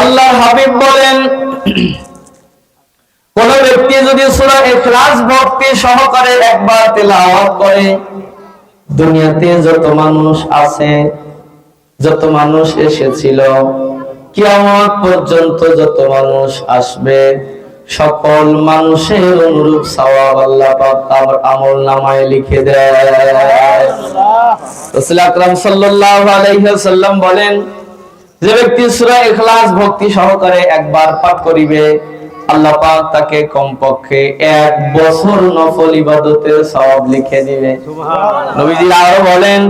আল্লাহর হাবিব বলেন, কোন ব্যক্তি যদি সূরা ইখলাস ভক্তি সহকারে একবার তেলাওয়াত করে, দুনিয়াতে যত মানুষ আছে, যত মানুষ এসেছিল, কিয়ামত পর্যন্ত যত মানুষ আসবে, সকল মানুষের অনুরূপ সওয়াব আল্লাহ পাক তার আমলনামায় লিখে দেয়। রাসূল আকরাম সাল্লাল্লাহু আলাইহি ওয়াসাল্লাম বলেন, যে ব্যক্তি সূরা ইখলাস ভক্তি সহকারে একবার পাঠ করিবে, আল্লাহ পাক তাকে কমপক্ষে 1 বছর নফল ইবাদতের সওয়াব লিখে দিবে। নবীজি আরো বলেন,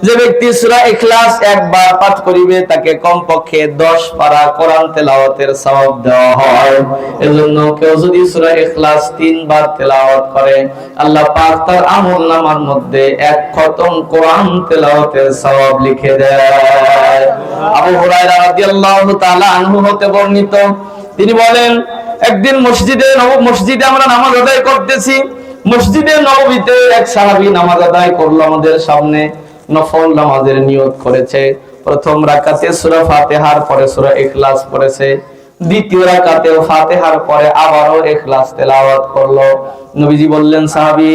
যে ব্যক্তি সূরা ইখলাস একবার পাঠ করিবে, তাকে কমপক্ষে 10 পারা কোরআন তেলাওয়াতের সওয়াব দেওয়া হয়। এজন্য কেউ যদি সূরা ইখলাস 3 বার তেলাওয়াত করে, আল্লাহ পাক তার আমলনামার মধ্যে 1 খতম কোরআন তেলাওয়াতের সওয়াব লিখে দেয়। আবু হুরায়রা রাদিয়াল্লাহু তাআলা আনহু হতে বর্ণিত, তিনি বলেন, একদিন মসজিদে আমরা নামাজ আদায় করতেছি। মসজিদে নববীতে এক সাহাবী নামাজ আদায় করলো আমাদের সামনে। নফল নামাজের নিয়ত করেছে। প্রথম রাকাতে সূরা ফাতিহার পরে সূরা ইখলাস পড়েছে, দ্বিতীয় রাকাতে ফাতিহার পরে আবারও ইখলাস তেলাওয়াত করলো। নবীজি বললেন, সাহাবী,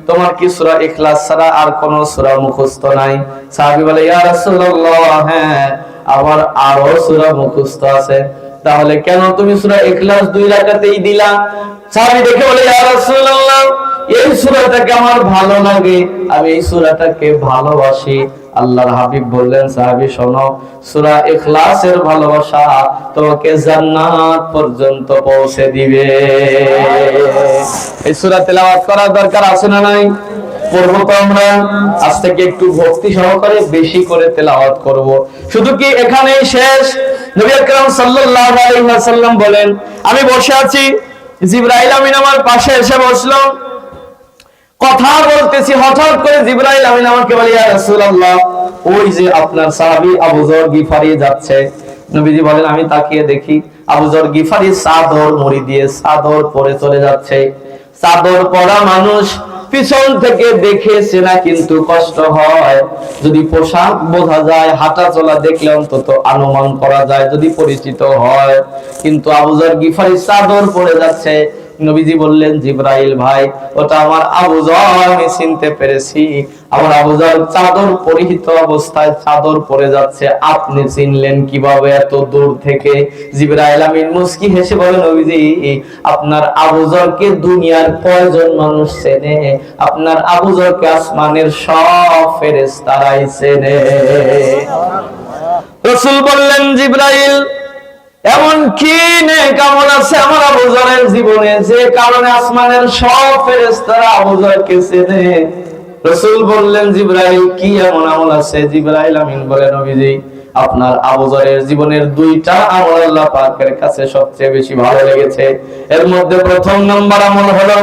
তোমার কি সূরা ইখলাস ছাড়া আর কোন সূরা মুখস্থ নাই? সাহাবী বলে, ইয়া রাসূলুল্লাহ, হ্যাঁ, আমার আরো সূরা মুখস্থ আছে। তাহলে কেন তুমি সূরা ইখলাস 2 রাকাতেই দিলা? সাহাবী দেখে বলে, ইয়া রাসূলুল্লাহ, এই সূরাটাকে আমার ভালো লাগে, আমি এই সূরাটাকে ভালোবাসি। আল্লাহর হাবিব বললেন, সাহাবী শোনো, সূরা ইখলাসের ভালোবাসা তোমাকে জান্নাত পর্যন্ত পৌঁছে দিবে। এই সূরা তেলাওয়াত করার দরকার আছে না নাই? পড়ব তো আমরা। আজ থেকে একটু ভক্তি সহকারে বেশি করে তেলাওয়াত করব। শুধু কি এখানেই শেষ? নবী আকরাম সাল্লাল্লাহু আলাইহি ওয়াসাল্লাম বলেন, আমি বসে আছি, জিবরাইল আমিন আমার পাশে এসে বসলো, কথা বলতেছি, হঠাৎ করে জিবরাইল আমিন আমাকে বলে, ইয়া রাসূলুল্লাহ, ওই যে আপনার সাহাবী আবু যর গিফারি যাচ্ছে। নবীজি বলেন, আমি তাকিয়ে দেখি আবু যর গিফারি চাদর মুড়ি দিয়ে চাদর পরে চলে যাচ্ছে। চাদর পরা মানুষ পিছন থেকে দেখে চেনা কিন্তু কষ্ট হয়। যদি পোশাক বোঝা যায়, হাঁটা চলা দেখলে অন্তত অনুমান করা যায় যদি পরিচিত হয়। কিন্তু আবু যর গিফারি চাদর পরে যাচ্ছে। নবীজি বললেন, জিবরাইল ভাই, ওটা আমার আবু যর, আমি চিনতে পেরেছি। আমার আবু যর চাদর পরিহিত অবস্থায় চাদর পরে যাচ্ছে, আপনি চিনলেন কিভাবে এত দূর থেকে? জিবরাইল আমিন মুস্কি হেসে বলে, নবীজি, আপনার আবু যরকে দুনিয়ার কয়জন মানুষ চেনে? আপনার আবু যরকে আসমানের সব ফেরেশতারাই চেনে। রাসূল বললেন, জিবরাইল, এমন কি নেক আমল আছে আমার আবু যরের জীবনে, যে কারণে আসমানের সব ফেরেশতারা আবু যরকে চেনে? রাসূল বললেন, জিবরাইল, কি এমন আমল আছে? জিবরাইল আমিন বলে, নবীজি, আপনার আবু যরের জীবনের 2টা আমল আল্লাহ পাকের কাছে সবচেয়ে বেশি ভালো লেগেছে। এর মধ্যে প্রথম নম্বর আমল হলো,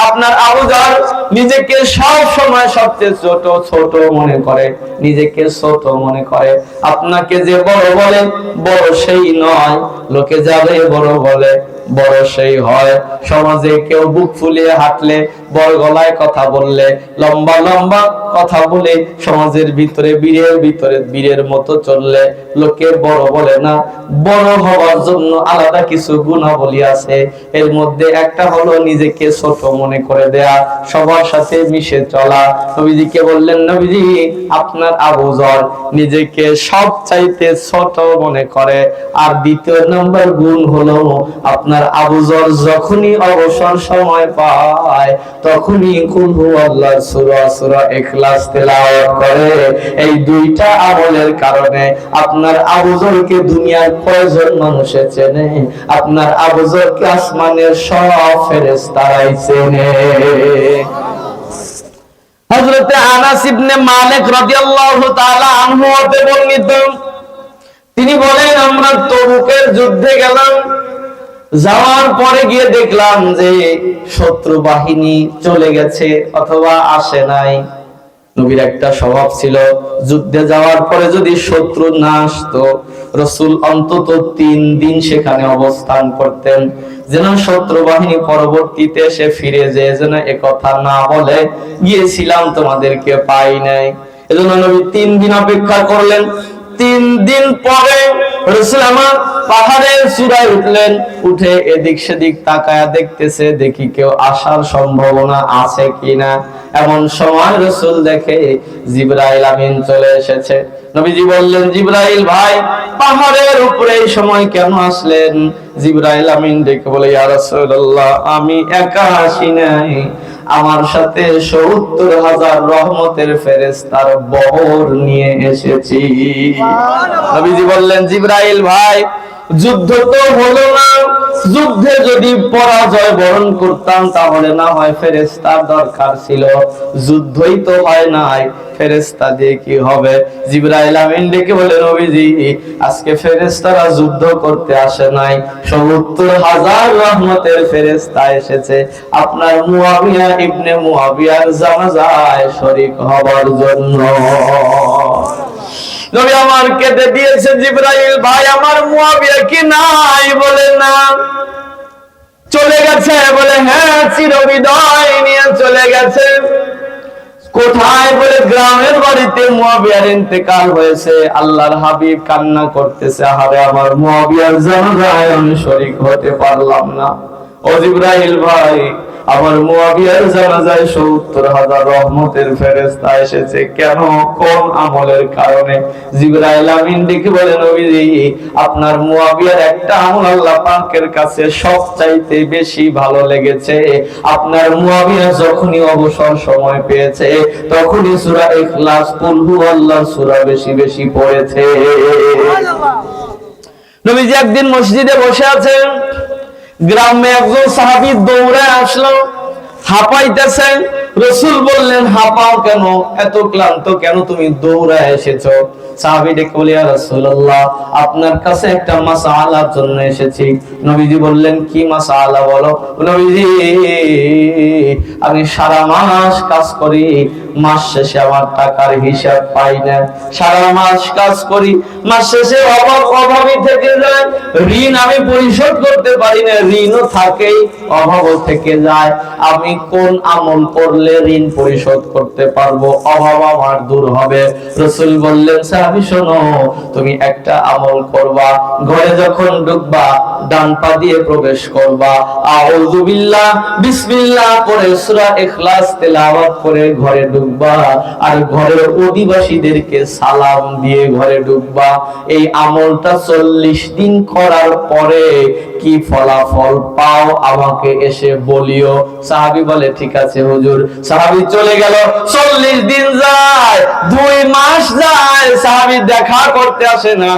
আপনার আবু যর নিজেকে সব সময় সবচেয়ে ছোট মনে করে, নিজেকে ছোট মনে করে। আপনাকে যে বড় বলে, বড় সেই নয়। লোকে যাবে বড় বলে, বড় সেই হয়। সমাজে কেউ বুক ফুলিয়ে হাঁটলে, বড় গলায় কথা বললে, লম্বা লম্বা কথা বলে সমাজের ভিতরে বীরের মতো চললে লোকে বড় বলে না। বড় হওয়ার জন্য আলাদা কিছু গুণাবলী আছে। এর মধ্যে একটা হলো নিজেকে ছোট মনে করে দেয়া, সবার সাথে মিশে চলা। নবীজিকে বললেন, নবীজি, আপনার আবু যর নিজেকে সবচাইতে ছোট মনে করে। আর দ্বিতীয় নম্বর গুণ হলো, আপনার আবু যর যখনই অবসর সময় পায়, তখনই কুল হুয়াল্লাহর সূরা ইখলাস তেলাওয়াত করে। এই 2টা আমলের কারণে আপনার আবু যরকে দুনিয়ার কয়জন মানুষে চেনে? আপনার আবু যরকে আসমানের সব ফেরেশতারাই চেনে। হযরত আনাস ইবনে মালিক রাদিয়াল্লাহু তাআলা আনহু হতে বর্ণিত, তিনি বলেন, আমরা তবুকের যুদ্ধে গেলাম। যাওয়ার পরে গিয়ে দেখলাম যে শত্রু বাহিনী চলে গেছে অথবা আসে নাই। নবীর একটা স্বভাব ছিল, যুদ্ধে যাওয়ার পরে যদি শত্রু না আসতো, রাসূল অন্তত 3 দিন সেখানে অবস্থান করতেন, যেন শত্রু বাহিনী পরবর্তীতে এসে ফিরে যেন একথা না বলে, গিয়েছিলাম তোমাদেরকে পাই নাই। এজন্য নবী 3 দিন অপেক্ষা করলেন। 3 দিন পরে রাসূল আমার পাহাড়ের চূড়ায় উঠলেন, উঠে এদিক সেদিক তাকায়া দেখতেছে দেখি কেউ আসার সম্ভাবনা আছে কিনা। এমন সময় রাসূল দেখে জিবরাইল আমিন চলে এসেছে। নবীজি বললেন, জিবরাইল ভাই পাহাড়ের উপরে এই সময় কেন আসলেন? জিবরাইল আমিন ডেকে বলে, ইয়া রাসূলুল্লাহ আমি একা আসি নাই, আমার সাথে ৭০,০০০ রহমতের ফেরেশতার বহর নিয়ে এসেছি। নবীজি বললেন, জিবরাইল ভাই যুদ্ধ তো হলো না, যুদ্ধে যদি পরাজয় বরণ করতাম তাহলে না হয় ফেরেশতার দরকার ছিল, যুদ্ধই তো হয় নাই, ফেরেশতা দিয়ে কি হবে? জিবরাইল আমিন ডেকে বলে, নবীজি আজকে ফেরেশতারা যুদ্ধ করতে আসে নাই, ৭০,০০০ রহমতের ফেরেশতা এসেছে আপনার মুআবিয়া ইবনে মুআবিয়ার জানাজায় শরীক হবার জন্য। নবী আমার কেটে দিয়েছে। জিবরাইল ভাই আমার মুআবিয়া কি নাই? বলে না। চলে গেছে? বলে হ্যাঁ, চিরবিদায় নিয়ে চলে গেছে। কোথায়? বলে গ্রামের বাড়িতে মুআবিয়ার ইন্তেকাল হয়েছে। আল্লাহর হাবিব কান্না করতেছে, আরে আমার মুআবিয়ার জানাজায় আমি শরীক হতে পারলাম না। ও জিবরাইল ভাই আমার মুআবিয়ার জানাজায় ৭০,০০০ রহমতের ফেরেশতা এসেছে, কেন? কোন আমলের কারণে? জিবরাইল আমিন ডেকে বলে, নবীজি আপনার মুআবিয়ার একটা আমল আল্লাহ পাকের কাছে সবচাইতে বেশি ভালো লেগেছে। আপনার মুআবিয়া যখনই অবসর সময় পেয়েছে তখনই সূরা ইখলাস, কুল হুয়াল্লাহু সূরা বেশি বেশি পড়েছে। নবীজি একদিন মসজিদে বসে আছেন, গ্রামে একজন সাহাবী দৌড়ে আসলো, হাঁপাইতেছে। রাসূল বললেন, হাঁপাও কেন? এত ক্লান্ত কেন? তুমি দৌড়ে এসেছো? সাহাবী ডেকে বলে, ইয়া রাসূলুল্লাহ আপনার কাছে একটা মাসআলার জন্য এসেছি। নবীজি বললেন, কি মাসআলা বলো? নবীজি আমি সারা মাস কাজ করি, মাস শেষে আমার টাকার হিসাব পাই না, সারা মাস কাজ করি, মাস শেষে অভাবই থেকে যায়, ঋণ আমি পরিশোধ করতে পারি না, ঋণও থাকেই, অভাবও থেকে যায়, আমি কোন আমল করলে ঋণ পরিশোধ করতে পারবো, অভাব আমার দূর হবে? রাসূল বললেন, সাহাবী শোনো, তুমি একটা আমল করবা, ঘরে যখন ঢুকবা ডান পা দিয়ে প্রবেশ করবা, আউযু বিল্লাহ বিসমিল্লাহ করে সূরা ইখলাস তেলাওয়াত করে ঘরে ঢুকবা, আর ঘরের অধিবাসীদেরকে সালাম দিয়ে ঘরে ঢুকবা। এই আমলটা ৪০ দিন করার পরে কি ফলাফল পাও আমাকে এসে বলিও। সাহাবী বলে, ঠিক আছে হুজুর। সাহাবী চলে গেল, ৪০ দিন যায়, ২ মাস যায়, সাহাবী দেখা করতে আসে না,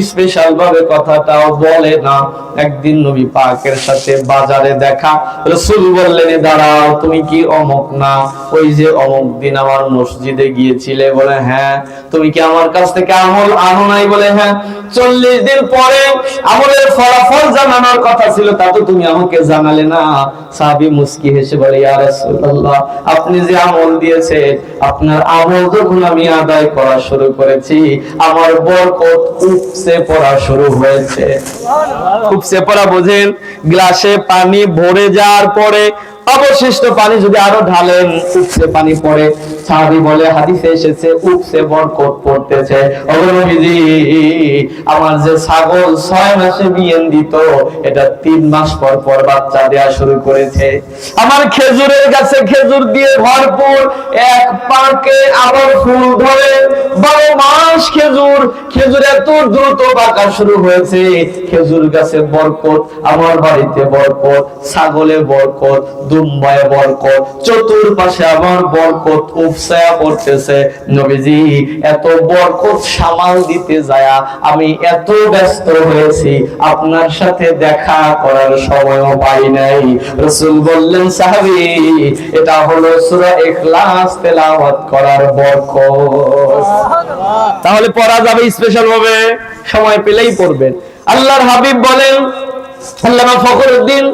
স্পেশাল ভাবে কথাটাও বলে না। একদিন নবী পাকের সাথে বাজারে দেখা, রাসূল বললেন, দাঁড়াও, তুমি কি অমুক না? ওই যে অমুক দিন আমার মসজিদে গিয়েছিলে? বলে হ্যাঁ। তুমি কি আমার কাছ থেকে আমল আনো নাই? বলে হ্যাঁ। ৪০ দিন পরে আমলের ফলাফল জানানোর কথা ছিল, তা তো তুমি আমাকে জানালে না। সাহাবী মুস্কি হেসে বলে, ইয়া রাসূলুল্লাহ আপনি যে আমল দিয়েছেন, আপনার আমল যখন আমি আদায় করা শুরু করেছি আমার বরকত উপচে পড়া শুরু হয়েছে। উপচে পড়া বোঝেন? গ্লাসে পানি ভরে যাওয়ার পরে অবশিষ্ট পানি যদি আরো ঢালেন উপচে পানি পড়ে। সাহাবী বলে, হাদিসে এসেছে উপচে বরকত পড়তেছে। ওগো নবীজি আমার যে ছাগল ৬ মাসে বিয়ান দিত, এটা ৩ মাস পর পর বাচ্চা দেয়া শুরু করেছে। আমার খেজুরের গাছে খেজুর দিয়ে ভরপুর, এক পাকে আবার ফুল ধরে, ১২ মাস খেজুর, খেজুর এত দ্রুত পাকা শুরু হয়েছে। খেজুর গাছে বরকত, আমার বাড়িতে বরকত, ছাগলে বরকত, দুম্বায় বরকত, চতুর্পাশে আমার বরকত উপসায়া পড়তেছে। নবীজি এত বরকত সামাল দিতে যায় আমি এত ব্যস্ত হয়েছি, আপনার সাথে দেখা করার সময়ও পাই নাই। রাসূল বললেন, সাহাবী এটা হলো সূরা ইখলাস তেলাওয়াত করার বরকত। তাহলে পড়া যাবে স্পেশাল ভাবে, সময় পেলেই পড়বেন। আল্লাহর হাবিব বলেন, আল্লামা ফখরুদ্দিন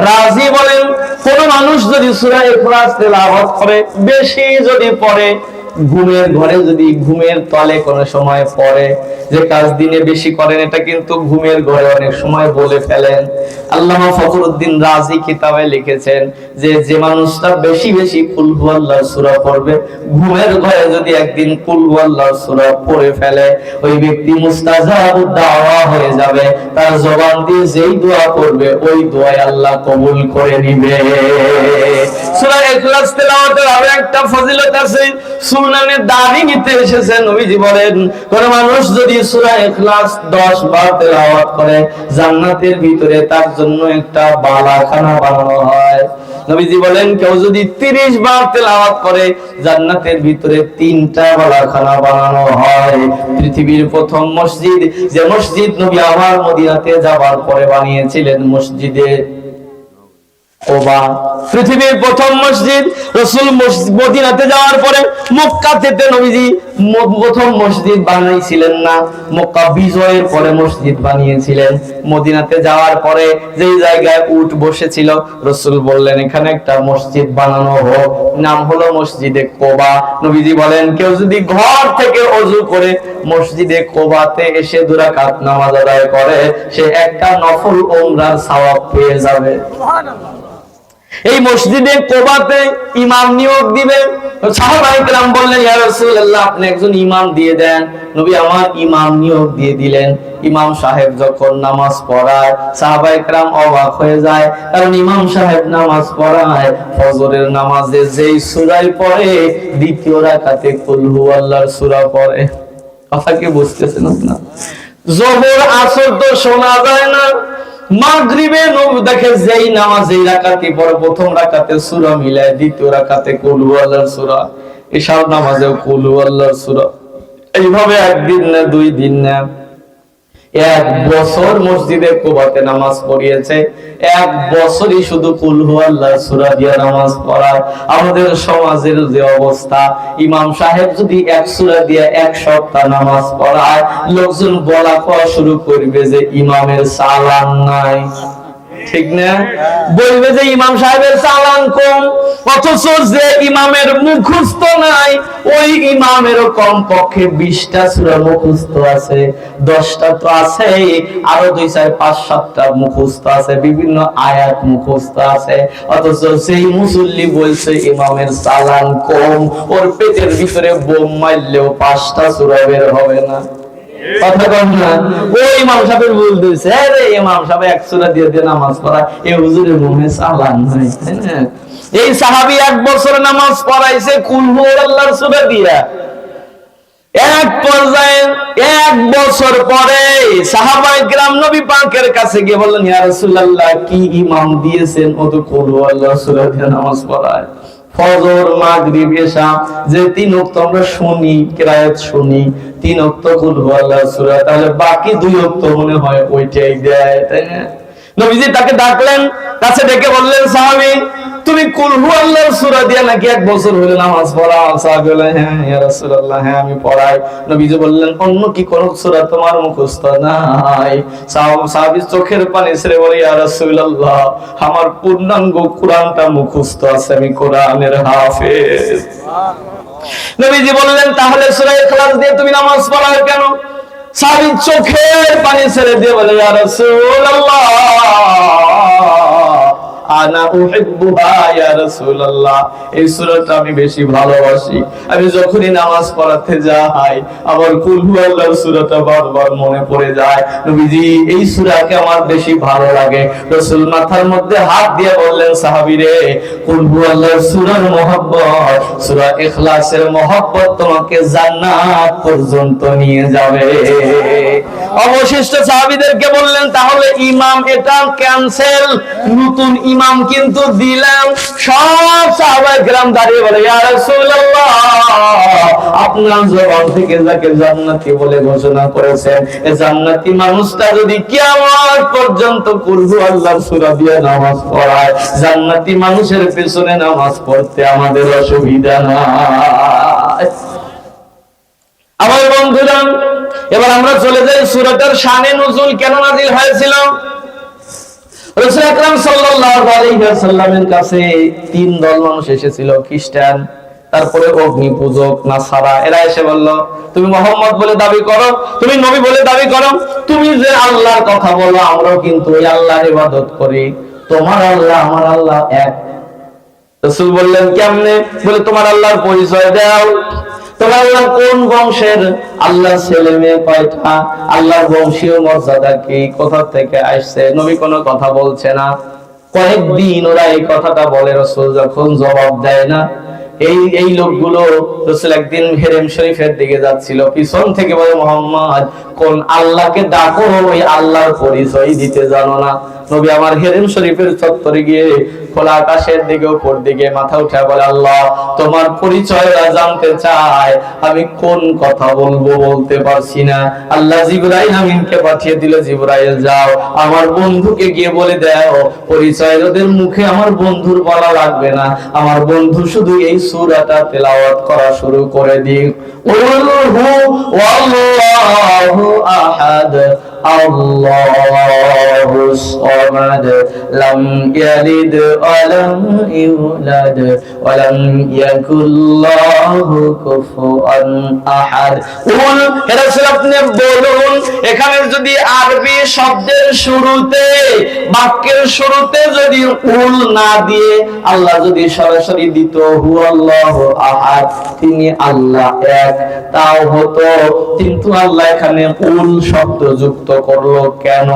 রাজি বলেন, কোন মানুষ যদি সূরা ইখলাস তেলাওয়াত করে, বেশি যদি পড়ে, ঘুমের ঘরে যদি ঘুমের তলে কোনো সময় পড়ে, যে কাজ দিনে বেশি করেন এটা কিন্তু ঘুমের ঘরে অনেক সময় বলে ফেলেন। আল্লামা ফখরুদ্দিন রাজি কিতাবে লিখেছেন যে যে মানুষটা বেশি বেশি কুল হুয়াল্লাহর সূরা পড়বে, ঘুমের ঘরে যদি একদিন কুল হুয়াল্লাহর সূরা পড়ে ফেলে, ওই ব্যক্তি মুস্তাজাবুদ দাওয়া হয়ে যাবে। তার জবান দিয়ে যেই দোয়া করবে ওই দোয়াই আল্লাহ কবুল করে নিবে। সূরা ইখলাস তেলাওয়াতের আরো একটা ফজিলত আছে, সুনানে দারিমিতে এসেছে, নবীজি বলেন কোন মানুষ যদি সূরা ইখলাস 10 বার তেলাওয়াত করে, জান্নাতের ভিতরে তার জন্য একটা বালাখানা বানানো হয়। নবীজি বলেন কেউ যদি 30 বার তেলাওয়াত করে, জান্নাতের ভিতরে 3টা বালাখানা বানানো হয়। পৃথিবীর প্রথম মসজিদ, যে মসজিদ নবী আমার মদিনাতে যাওয়ার পরে বানিয়েছিলেন, মসজিদে কুবা, পৃথিবীর প্রথম মসজিদ। রাসূল মদিনাতে যাওয়ার পরে মক্কাতে নবীজি প্রথম মসজিদ বানাইছিলেন না, মক্কা বিজয়ের পরে মসজিদ বানিয়েছিলেন। মদিনাতে যাওয়ার পরে যেই জায়গায় উট বসেছিল, রাসূল বললেন এখানে একটা মসজিদ বানানো হোক, নাম হলো মসজিদে কুবা। নবীজি বলেন কেউ যদি ঘর থেকে ওযু করে মসজিদে কুবাতে এসে 2 রাকাত নামাজ আদায় করে, সে একটা নফল উমরার সওয়াব পেয়ে যাবে। সুবহানাল্লাহ। এই মসজিদে কুবাতে ইমাম নিয়োগ দিবেন। সাহাবায়ে কেরাম বললেন ইয়া রাসূলুল্লাহ আপনি একজন ইমাম দিয়ে দেন। নবী আমার ইমাম নিয়োগ দিয়ে দিলেন। ইমাম সাহেব যখন নামাজ পড়ায়, সাহাবায়ে কেরাম অবাক হয়ে যায়, কারণ ইমাম সাহেব নামাজ পড়ায় ফজরের নামাজে যেই সূরাই পড়ে, দ্বিতীয় রাকাতে কুল হুয়াল্লাহর সূরা পড়ে। কথা কি বুঝতেছেন আপনারা? যোহর আসর তো শোনা যায় না, মাগরিবে দেখে যেই নামাজ এই রাকাতে পড়ে, প্রথম রাকাতে সূরা মিলায়, দ্বিতীয় রাকাতে কুল হুয়াল্লাহর সূরা, ইশার নামাজেও কুল হুয়াল্লাহর সূরা। এইভাবে একদিন না 2 দিন না 1 বছর মসজিদে কুবাতে নামাজ পড়িয়েছে। 1 বছরই শুধু কুল হুয়াল্লাহর সূরা দিয়ে নামাজ পড়ায়। আমাদের সমাজের যে অবস্থা, ইমাম সাহেব যদি 1 সূরা দিয়ে 1 সপ্তাহ নামাজ পড়ায়, লোকজন বলা কওয়া শুরু করবে যে ইমামের চালান নাই, ঠিক না? বলবে যে ইমাম সাহেবের চালান কম, অথচ যে ইমামের মুখস্থ নাই, ওই ইমামেরও কম পক্ষে 20টা সূরা মুখস্থ আছে, 10টা তো আছে, আরো 2, 4, 5, 7টা মুখস্থ আছে, বিভিন্ন আয়াত মুখস্থ আছে। অথচ সেই মুসল্লি বলছে ইমামের চালান কম, ওর পেটের ভিতরে বোম মারলেও 5টা সূরা বের হবে না। কথা কম না? ওই ইমাম সাহেব বলতেছে আরে ইমাম সাহেব 1 সূরা দিয়ে দিয়ে নামাজ পড়া, এই হুজুরের মুখে চালান নাই, তাই না? এই সাহাবী 1 বছর নামাজ পড়াইছে কুল হুয়াল্লাহর সূরা দিয়া। এক পর্যায়ে 1 বছর পরে সাহাবায়ে কেরাম নবী পাকের কাছে গিয়ে বললেন ইয়া রাসূলুল্লাহ কি ইমাম দিয়েছেন, ও তো কুল হুয়াল্লাহর সূরা দিয়ে নামাজ পড়ায়। ফজর মাগরিব এশা যে 3 ওয়াক্ত আমরা শুনি, কিরায়াত শুনি, 3 ওয়াক্ত কুল হুয়াল্লাহর সূরা, তাহলে বাকি 2 ওয়াক্ত মনে হয় ওইটাই দেয়, তাই না? নবীজি তাকে ডাকলেন, কাছে ডেকে বললেন সাহাবী তুমি কুল হুয়াল্লাহর সূরা দিয়ে নাকি 1 বছর হলো নামাজ পড়াও? সাহাবী বললেন হ্যাঁ ইয়া রাসূলুল্লাহ, হ্যাঁ আমি পড়াই। নবীজি বললেন অন্য কি কোন সূরা তোমার মুখস্থ নাই? সাহাবী চোখের পানি ছেড়ে বলে ইয়া রাসূলুল্লাহ আমার পূর্ণাঙ্গ কুরআনটা মুখস্থ আছে, আমি কোরআনের হাফেজ। নবীজি বললেন তাহলে সূরা ইখলাস দিয়ে তুমি নামাজ পড়াও কেন? সাহাবী চোখের পানি ছেড়ে দিয়ে বলে ইয়া রাসূলুল্লাহ আনা উহিব্বুহা ইয়া রাসূলুল্লাহ, এই সূরাটা আমি বেশি ভালোবাসি। আমি যখনই নামাজ পড়াতে যাই আমার কুল হুয়াল্লাহর সূরাটা বারবার মনে পড়ে যায়। নবীজি এই সূরাকে আমার বেশি ভালো লাগে। রাসূল মাথার মধ্যে হাত দিয়ে বললেন সাহাবীরে কুল হুয়াল্লাহর সূরার মহব্বত, সূরা ইখলাসের মহব্বত তোমাকে জান্নাত পর্যন্ত নিয়ে যাবে। অবশিষ্ট সাহাবীদেরকে বললেন তাহলে ইমাম এটা ক্যান্সেল, নতুন ইমাম কিন্তু দিলাম। সব সাহাবায়ে কেরাম দাঁড়িয়ে বলে ইয়া রাসূলুল্লাহ আপনার জবান থেকে যাকে জান্নাতি বলে ঘোষণা করেছেন, এই জান্নাতি মানুষটা যদি কিয়ামত পর্যন্ত কুল হুয়াল্লাহর সূরা দিয়ে নামাজ পড়ায়, জান্নাতি মানুষের পেছনে নামাজ পড়তে আমাদের অসুবিধা নাই। আমার বন্ধুরা এবার আমরা চলে যাই সূরাটার শানে নুজুল কেন নাযিল হয়েছিল। রাসূল আকরাম সাল্লাল্লাহু আলাইহি ওয়াসাল্লামের কাছে 3 দল মানুষ এসেছিল, খ্রিস্টান, তারপরে অগ্নি পূজক নাসারা এরা এসে বলল, তুমি মোহাম্মদ বলে দাবি করো, তুমি নবী বলে দাবি করো, তুমি যে আল্লাহর কথা বলো, আমরাও কিন্তু ওই আল্লাহর ইবাদত করি, তোমার আল্লাহ আমার আল্লাহ এক। রাসূল বললেন কেমনে? বলে তোমার আল্লাহর পরিচয় দাও, তোমার আল্লাহ কোন বংশের, আল্লাহর ছেলে মেয়ে কয়টা, আল্লাহর বংশীয় মর্যাদা কি, কোথা থেকে আসছে। নবী কোনো কথা বলছে না। কয়েকদিন ওরা এই কথাটা বলে, রাসূল যখন জবাব দেয় না, এই লোকগুলো, রাসূল একদিন হেরেম শরীফের দিকে যাচ্ছিল, পিছন থেকে বলে, মুহাম্মদ কোন আল্লাহকে ডাকো, ওই আল্লাহর পরিচয় দিতে জানো না। নবী আমার হেরেম শরীফের চত্বরে গিয়ে খোলা আকাশের দিকে উপর দিকে মাথা উঠে বলে, আল্লাহ তোমার পরিচয় জানতে চাই, আমি কোন কথা বলবো বলতে পারছি না। আল্লাহ জিবরাইল আমিনকে পাঠিয়ে দিল, জিবরাইল যাও আমার বন্ধুকে গিয়ে বলে দাও পরিচয় ওদের মুখে আমার বন্ধুর বলা লাগবে না, আমার বন্ধু শুধু এই সূরাটা তেলাওয়াত করা শুরু করে দিক, উলহু ওয়াল্লাহু আহাদ আল্লাহুস সামাদ লাম ইয়ালিদ ওয়া লাম ইউলাদ ওয়া লাম ইয়াকুল লাহু কুফুয়ান আহাদ। উল এর আসলে আপনি বলুন, এখানে যদি আরবি শব্দের শুরুতে, বাক্যের শুরুতে যদি উল না দিয়ে আল্লাহ যদি সরাসরি দিত হুয়াল্লাহু আহাদ, তিনি আল্লাহ এক, তাও হতো, কিন্তু আল্লাহ এখানে উল শব্দ যুক্ত করলো কেন?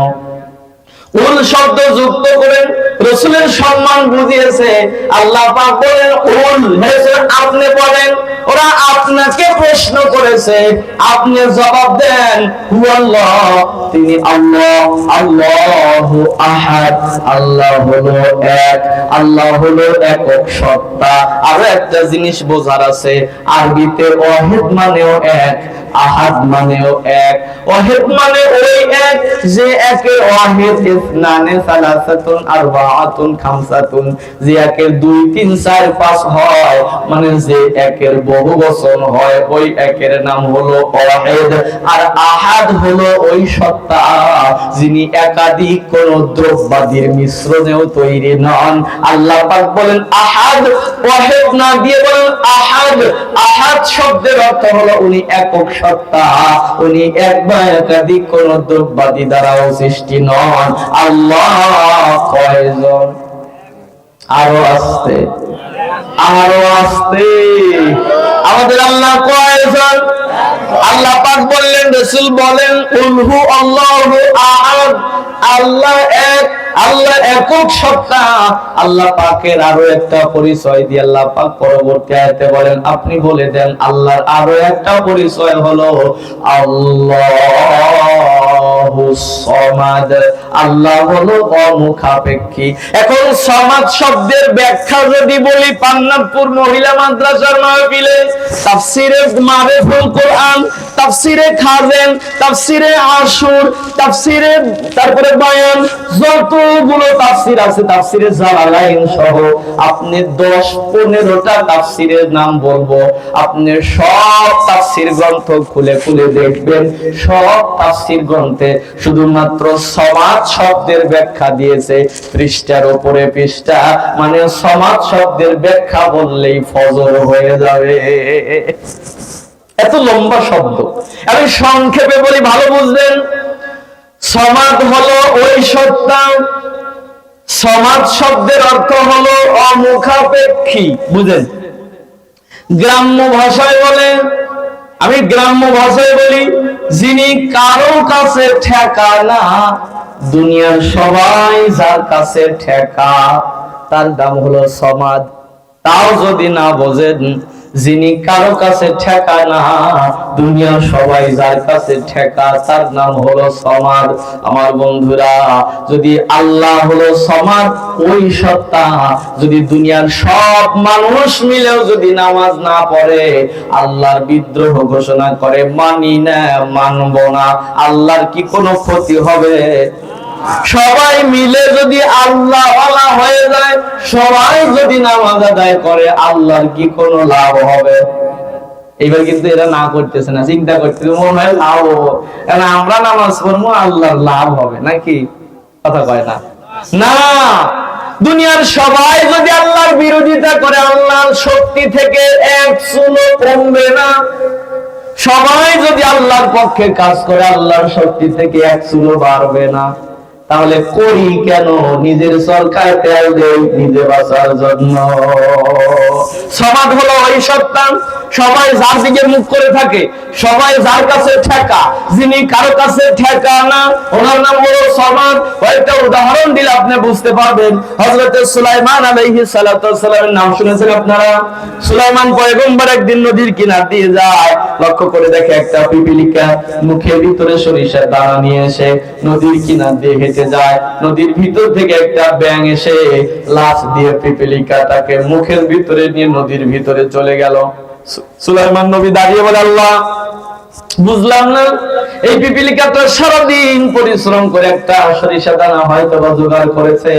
উল শব্দ যুক্ত করেন রাসূলের সম্মান বুঝিয়েছে। আল্লাহ পাক বলেন উল, আপনি বলেন, ওরা আপনাকে প্রশ্ন করেছে, আপনি জবাব দেন হুয়াল্লাহ, তিনি আল্লাহ, আল্লাহু আহাদ, আল্লাহ হলো এক, আল্লাহ হলো একক সত্তা। আরো একটা জিনিস বোঝার আছে, আরবিতে ওয়াহিদ মানেও এক, আহাদ মানেও এক। ওয়াহিদ মানে ওই এক যে একের ওয়াহিদ, ইসনানে সালাসাতুন আরবাআতুন খামসাতুন, যে একের 2 3 4 5 হয়, মানে যে একের বহু বচন হয়, ওই একের নাম হলো ওয়াহিদ। আর আহাদ হলো ওই সত্তা যিনি একাধিক কোন দ্রব্যাদির মিশ্রণেও তৈরি নন। আল্লাহ পাক বলেন আহাদ, ওয়াহিদ না দিয়ে বলেন আহাদ। আহাদ শব্দের অর্থ হলো উনি একক সত্তা, উনি এক বা একাধিক কোন দ্রব্যাদি দ্বারাও সৃষ্টি নন। আল্লাহ কয়জন? আরো আসতে, আরো আসতে, আমাদের আল্লাহ কয়জন? আল্লাহ পাক বললেন, রাসূল বলেন উলহু আল্লাহু আহাদ, আল্লাহ এক, আল্লাহ একক সত্তা। আল্লাহ পাকের আরো একটা পরিচয় দিয়ে আল্লাহ পাক পরবর্তী আয়াতে বলেন, আপনি বলে দেন আল্লাহর আরো একটা পরিচয় হলো আল্লাহুস সামাদ, আল্লাহ হলো অমুখাপেক্ষী। এখন সামাদ শব্দের ব্যাখ্যা যদি বলি, পান্নাপুর মহিলা মাদ্রাসার মাহফিলে তাফসিরে মারিফুল কোরআন, তাফসিরে খাজেন, তাফসিরে আশুর, তাফসিরে তারপরে বয়ান, যতগুলো তাফসির আছে, তাফসিরে জালালাইন সহ আপনি 10-15টা তাফসিরের নাম বলবো, আপনি সব তাফসির গ্রন্থ খুলে খুলে দেখবেন, সব তাফসির গ্রন্থে শুধুমাত্র সামাদ শব্দের ব্যাখ্যা দিয়েছে পৃষ্ঠার উপরে পৃষ্ঠা। মানে সামাদ শব্দের ব্যাখ্যা বললেই ফজর হয়ে যাবে, এত লম্বা শব্দ। আমি সংক্ষেপে বলি, ভালো বুঝবেন। সমাদ হলো ওই সত্তা, সমাদ শব্দের অর্থ হলো অমুখাপেক্ষী, বুঝেন? গ্রাম্য ভাষায় বলে, আমি গ্রাম্য ভাষায় বলি, যিনি কারো কাছে ঠেকা না, দুনিয়ার সবাই যার কাছে ঠেকা, তার নাম হলো সমাদ। তাও যদি না বোঝেন, যিনি কারো কাছে ঠেকা না, দুনিয়ার সবাই যার কাছে ঠেকা, তার নাম হলো সমাদ। আমার বন্ধুরা, যদি আল্লাহ হলো সমাদ, ওই সত্তা, যদি দুনিয়ার সব মানুষ মিলেও যদি নামাজ না পড়ে, আল্লাহর বিদ্রোহ ঘোষণা করে, মানি না, মানব না, আল্লাহর কি কোনো ক্ষতি হবে? সবাই মিলে যদি আল্লাহ ওয়ালা হয়ে যায়, সবাই যদি নামাজ আদায় করে, আল্লাহর কি কোনো লাভ হবে? এবার কিন্তু এরা না করতেছে না, চিন্তা করতেছে মনে হয় লাভ হবে, কারণ আমরা নামাজ পড়বো, আল্লাহর লাভ হবে নাকি? কথা কয় না, না, দুনিয়ার সবাই যদি আল্লাহর বিরোধিতা করে আল্লাহর শক্তি থেকে এক চুলো কমবে না। সবাই যদি আল্লাহর পক্ষে কাজ করে আল্লাহর শক্তি থেকে এক চুলো বাড়বে না। তাহলে করি কেন? নিজের সরকার তেল দেই নিজে বাঁচার জন্য। সমাজ হলো ওই সত্তা, সবাই যার দিকে মুখ করে থাকে, সবাই যার কাছে ঠেকা, যিনি কারো কাছে ঠেকা না, ওনার নাম হলো সমাজ। কয়েকটা উদাহরণ দিলে আপনি বুঝতে পারবেন। হযরত সুলাইমান আলাইহিস সালাতু ওয়াস সালামের নাম শুনেছেন আপনারা? সুলাইমান পয়গম্বর একদিন নদীর কিনার দিয়ে যায়, লক্ষ্য করে দেখে একটা পিপীলিকা মুখের ভিতরে সরিষার দানা নিয়ে এসে নদীর কিনার দিয়ে হেঁটে যায়। নদীর ভিতর থেকে একটা ব্যাঙ এসে লাশ দিয়ে পিপীলিকাটাকে মুখের ভিতরে নিয়ে নদীর ভিতরে চলে গেল। সুলাইমান নবী দাঁড়িয়ে বলে, আল্লাহ, বুঝলাম না, এই পিপীলিকা তো সারাদিন পরিশ্রম করে একটা সরিষা দানা হয়তো বা জোগাড় করেছে,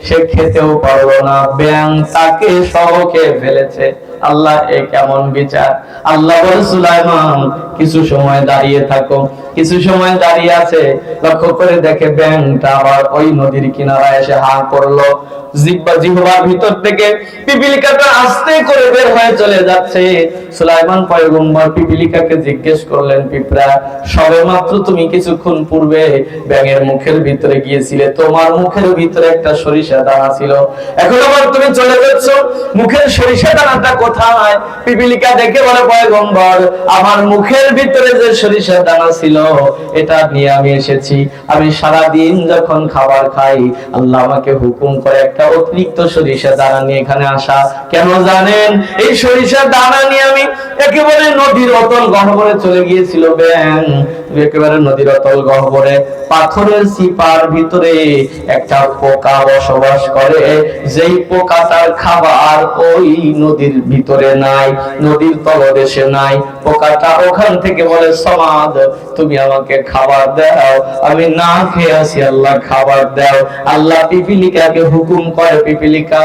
সে খেতেও পারলো না, ব্যাঙ তাকে সহ খেয়ে ফেলেছে। আল্লাহ, এ কেমন বিচার? আল্লাহ বলে, সুলাইমান, কিছু সময় দাঁড়িয়ে থাকো। কিছু সময় দাঁড়িয়ে আছে, লক্ষ্য করে দেখে ব্যাঙটা আবার ওই নদীর কিনারায় এসে হা করলো। জিহ্বার ভিতর থেকে পিপীলিকাটা আস্তে করে বের হয়ে চলে যাচ্ছে। সুলাইমান পয়গম্বর পিপীলিকাকে জিজ্ঞেস করলেন, পিঁপড়া, সবেমাত্র তুমি কিছুক্ষণ পূর্বে ব্যাঙের মুখের ভিতরে গিয়েছিলে, তোমার মুখের ভিতরে একটা সরিষা দানা ছিল, এখন আবার তুমি চলে যাচ্ছ, মুখের সরিষা দানাটা কোথায়? পিপীলিকা দেখে বলে, পয়গম্বর, আমার মুখের ভিতরে যে সরিষা দানা ছিল এটা নিয়ে আমি এসেছি। আমি সারাদিন যখন খাবার খাই আল্লাহ আমাকে হুকুম করে একটা অতিরিক্ত সরিষা দানা নিয়ে এখানে আসা। কেন জানেন? এই সরিষা দানা নিয়ে আমি একেবারে নদীর অতল গহ্বরে চলে গিয়েছিল। ব্যাঙ একেবারে নদীর অতল গহ্বরে পাথরের চিপার ভিতরে একটা পোকা বসবাস করে, যেই পোকাটার খাবার ওই নদীর ভিতরে নাই, নদীর তলদেশে নাই। পোকাটা ওখান থেকে বলে, সমাদ, তুমি আমাকে খাবার দাও, আমি না খেয়ে আছি, আল্লাহ খাবার দাও। আল্লাহ পিপীলিকাকে হুকুম করে, পিপীলিকা,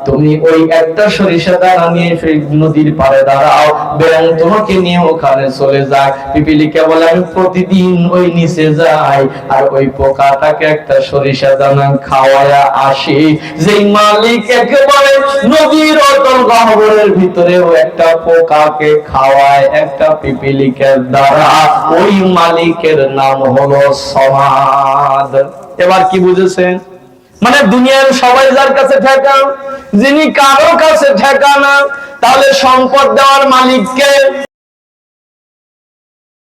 তুমি ওই একটা সরিষা দানা নিয়ে সেই নদীর পাড়ে দাঁড়াও, ব্যাঙ তোমাকে নিয়ে ওখানে চলে যায়। পিপীলিকা বলে, আমি প্রতিদিন ওই নিচে যাই আর ওই পোকাটাকে একটা সরিষা দানা খাওয়ায়া আসি। যেই মালিক একেবারে নদীর অতল গহ্বরের ভিতরেও একটা পোকাকে খাওয়ায় একটা পিপীলিকার দ্বারা, ওই মালিকের নাম হলো সমাদ। এবার কি বুঝেছেন? মানে দুনিয়ার সবাই যার কাছে ঠেকা, যিনি কারো কাছে ঠেকা না, তাহলে সম্পদ দেওয়ার মালিককে